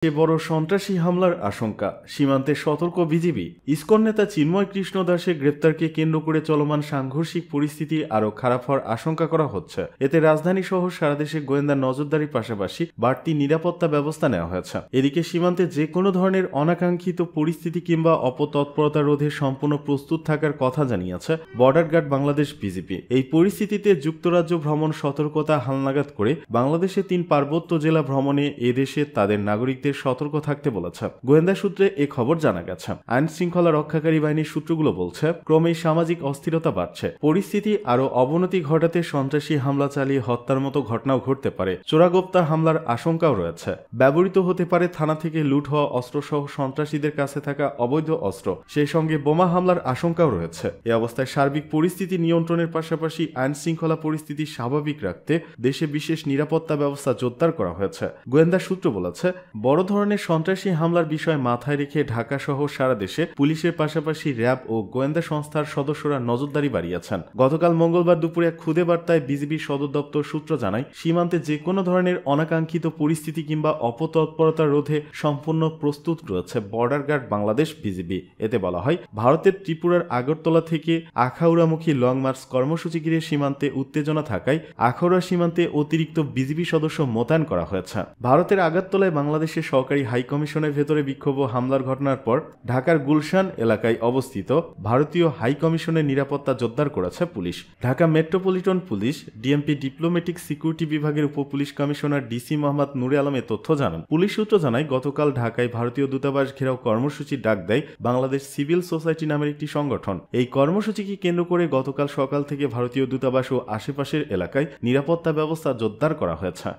বড় সন্ত্রাসী হামলার আশঙ্কা, সীমান্তে সতর্ক বিজিবি। ইসকন নেতা চিন্ময় কৃষ্ণ দাসের গ্রেপ্তারকে কেন্দ্র করে চলমান সাংঘর্ষিক পরিস্থিতি আরও খারাপ হওয়ার আশঙ্কা করা হচ্ছে। এতে রাজধানী সহ সারা দেশে গোয়েন্দা নজরদারির পাশাপাশি বাড়তি নিরাপত্তা ব্যবস্থা নেওয়া হয়েছে। এদিকে সীমান্তে যে কোনো ধরনের অনাকাঙ্ক্ষিত পরিস্থিতি কিংবা অপতৎপরতা রোধে সম্পূর্ণ প্রস্তুত থাকার কথা জানিয়েছে বর্ডার গার্ড বাংলাদেশ বিজিবি। এই পরিস্থিতিতে যুক্তরাজ্য ভ্রমণ সতর্কতা হালনাগাদ করে বাংলাদেশে 3 পার্বত্য জেলা ভ্রমণে এদেশে তাদের নাগরিকদের সতর্ক থাকতে বলেছে। গোয়েন্দা সূত্রে এ খবর জানা গেছে। আইন শৃঙ্খলা রক্ষাকারী বাহিনীর সূত্রগুলো বলছে, ক্রমেই সামাজিক অস্থিরতা বাড়ছে। পরিস্থিতি আরও অবনতি ঘটাতে সন্ত্রাসী হামলা চালিয়ে হত্যার মতো ঘটনাও ঘটতে পারে। চোরাগোপ্তা হামলার আশঙ্কাও রয়েছে। ব্যবহৃত হতে পারে থানা থেকে লুট হওয়া অস্ত্রসহ সন্ত্রাসীদের কাছে থাকা অবৈধ অস্ত্র। সেই সঙ্গে বোমা হামলার আশঙ্কাও রয়েছে। এ অবস্থায় সার্বিক পরিস্থিতি নিয়ন্ত্রণের পাশাপাশি আইন শৃঙ্খলা পরিস্থিতি স্বাভাবিক রাখতে দেশে বিশেষ নিরাপত্তা ব্যবস্থা জোরদার করা হয়েছে। গোয়েন্দা সূত্র বলেছে, বড় ধরনের সন্ত্রাসী হামলার বিষয় মাথায় রেখে ঢাকা সহ সারা দেশে পুলিশের পাশাপাশি র্যাব ও গোয়েন্দা সংস্থার সদস্যরা নজরদারি বাড়িয়েছেন। গতকাল মঙ্গলবার দুপুরে এক খুদে বার্তায় বিজিবির সদর দপ্তর সূত্র জানায়, সীমান্তে যে কোনো ধরনের অনাকাঙ্ক্ষিত পরিস্থিতি কিংবা অপতৎপরতা রোধে সম্পূর্ণ প্রস্তুত রয়েছে বর্ডার গার্ড বাংলাদেশ বিজিবি। এতে বলা হয়, ভারতের ত্রিপুরার আগরতলা থেকে আখাউড়ামুখী লং মার্চ কর্মসূচি ঘিরে সীমান্তে উত্তেজনা থাকায় আখাউড়া সীমান্তে অতিরিক্ত বিজিবি সদস্য মোতায়েন করা হয়েছে। ভারতের আগরতলায় বাংলাদেশের সরকারি হাই কমিশনের ভেতরে বিক্ষোভ ও হামলার ঘটনার পর ঢাকার গুলশান এলাকায় অবস্থিত ভারতীয় হাই কমিশনের নিরাপত্তা জোরদার করেছে police. Dhaka metropolitan police DMP diplomatic security বিভাগের উপপুলিশ কমিশনার ডিসি মোহাম্মদ নুরে আলম এ তথ্য জানান। পুলিশ সূত্র জানায়, গতকাল ঢাকায় ভারতীয় দূতাবাস ঘেরাও কর্মসূচির ডাক দেয় বাংলাদেশ সিভিল সোসাইটি নামের একটি সংগঠন। এই কর্মসূচিকে কেন্দ্র করে গতকাল সকাল থেকে ভারতীয় দূতাবাস ও আশেপাশের এলাকায় নিরাপত্তা ব্যবস্থা জোরদার করা হয়েছে।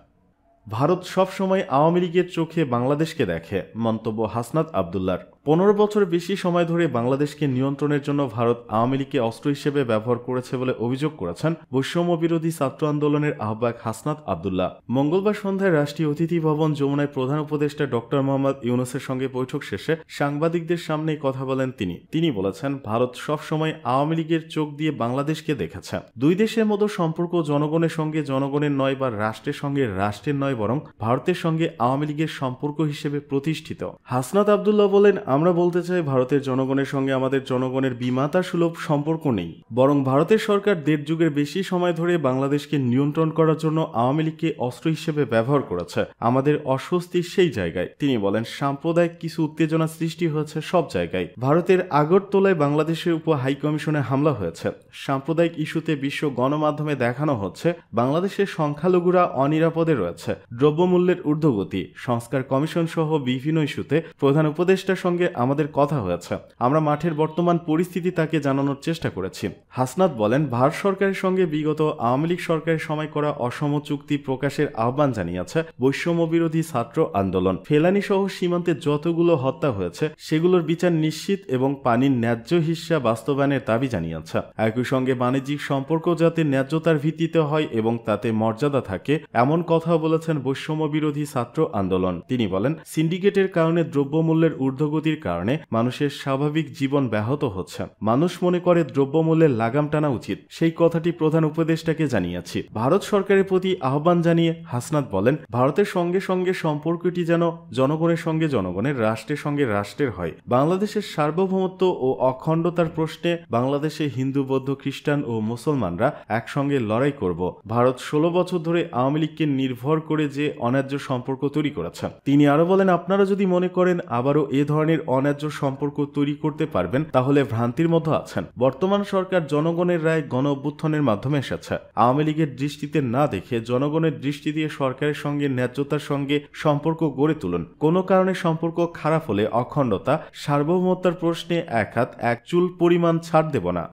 ভারত সবসময় আওয়ামী লীগের চোখে বাংলাদেশকে দেখে, মন্তব্য হাসনাত আবদুল্লার। 15 বছর বেশি সময় ধরে বাংলাদেশকে নিয়ন্ত্রণের জন্য ভারত আওয়ামী লীগকে অস্ত্র হিসেবে ব্যবহার করেছে বলে অভিযোগ করেছেন বৈষম্য বিরোধী ছাত্র আন্দোলনের আহ্বায়ক হাসনাত আবদুল্লাহ। মঙ্গলবার সন্ধ্যায় রাষ্ট্রীয় অতিথি ভবন যমুনায় প্রধান উপদেষ্টা ডক্টর মোহাম্মদ ইউনূসের সঙ্গে বৈঠক শেষে সাংবাদিকদের সামনে কথা বলেন তিনি বলেছেন, ভারত সবসময় আওয়ামী লীগের চোখ দিয়ে বাংলাদেশকে দেখেছে। দুই দেশের মতো সম্পর্ক জনগণের সঙ্গে জনগণের নয় বা রাষ্ট্রের সঙ্গে রাষ্ট্রের নয়, বরং ভারতের সঙ্গে আওয়ামী লীগের সম্পর্ক হিসেবে প্রতিষ্ঠিত। হাসনাত আবদুল্লাহ বলেন, আমরা বলতে চাই, ভারতের জনগণের সঙ্গে আমাদের জনগণের বিমাতা সুলভ সম্পর্ক নেই, বরং ভারতের সরকার 1.5 যুগের বেশি সময় ধরে বাংলাদেশকে নিয়ন্ত্রণ করার জন্য আওয়ামী লীগকে অস্ত্র হিসেবে ব্যবহার করেছে। আমাদের অস্বস্তি সেই জায়গায়। তিনি বলেন, সাম্প্রদায়িক কিছু উত্তেজনা সৃষ্টি হয়েছে সব জায়গায়। ভারতের আগরতলায় বাংলাদেশের উপ হাই কমিশনে হামলা হয়েছে। সাম্প্রদায়িক ইস্যুতে বিশ্ব গণমাধ্যমে দেখানো হচ্ছে বাংলাদেশের সংখ্যালঘুরা অনিরাপদে রয়েছে। দ্রব্যমূল্যের ঊর্ধ্বগতি, সংস্কার কমিশন সহ বিভিন্ন ইস্যুতে প্রধান উপদেষ্টার সঙ্গে আমাদের কথা হয়েছে। আমরা মাঠের বর্তমান পরিস্থিতি তাকে জানানোর চেষ্টা করেছি। হাসনাত বলেন, ভারত সরকারের সঙ্গে বিগত আওয়ামী লীগ সরকারের সময় করা অসম চুক্তি প্রকাশের আহ্বান জানিয়েছে বৈষম্য বিরোধী ছাত্র আন্দোলন। ফেলানি সহ সীমান্তে যতগুলো হত্যা হয়েছে সেগুলোর বিচার নিশ্চিত এবং পানির ন্যায্য হিস্যা বাস্তবায়নের দাবি জানিয়েছে। একই সঙ্গে বাণিজ্যিক সম্পর্ক যাতে ন্যায্যতার ভিত্তিতে হয় এবং তাতে মর্যাদা থাকে, এমন কথা বলেছেন বৈষম্য বিরোধী ছাত্র আন্দোলন। তিনি বলেন, সিন্ডিকেটের কারণে দ্রব্যমূল্যের ঊর্ধ্বগতির কারণে মানুষের স্বাভাবিক জীবন ব্যাহত হচ্ছে। মানুষ মনে করে দ্রব্যমূল্যের লাগাম টানা উচিত। সেই কথাটি প্রধান উপদেষ্টাকে জানিয়েছি। ভারত সরকারের প্রতি আহ্বান জানিয়ে হাসনাত বলেন, ভারতের সঙ্গে সঙ্গে সম্পর্কটি যেন জনগণের সঙ্গে জনগণের, রাষ্ট্রের সঙ্গে রাষ্ট্রের হয়। বাংলাদেশের সার্বভৌমত্ব ও অখণ্ডতার প্রশ্নে বাংলাদেশে হিন্দু, বৌদ্ধ, খ্রিস্টান ও মুসলমানরা একসঙ্গে লড়াই করব। ভারত 16 বছর ধরে আওয়ামী লীগকে নির্ভর করে যে অন্যায্য সম্পর্ক তৈরি করেছে। তিনি আরো বলেন, আপনারা যদি মনে করেন আবারও এ ধরনের অন্যায্য সম্পর্ক তৈরি করতে পারবেন, তাহলে ভ্রান্তির মধ্যে আছেন। বর্তমান সরকার জনগণের রায় গণ অভ্যুত্থানের মাধ্যমে এসেছে। আওয়ামী লীগের দৃষ্টিতে না দেখে জনগণের দৃষ্টি দিয়ে সরকারের সঙ্গে ন্যায্যতার সঙ্গে সম্পর্ক গড়ে তুলুন। কোনো কারণে সম্পর্ক খারাপ হলে অখণ্ডতা, সার্বভৌমত্বের প্রশ্নে এক হাত এক চুল পরিমাণ ছাড় দেব না।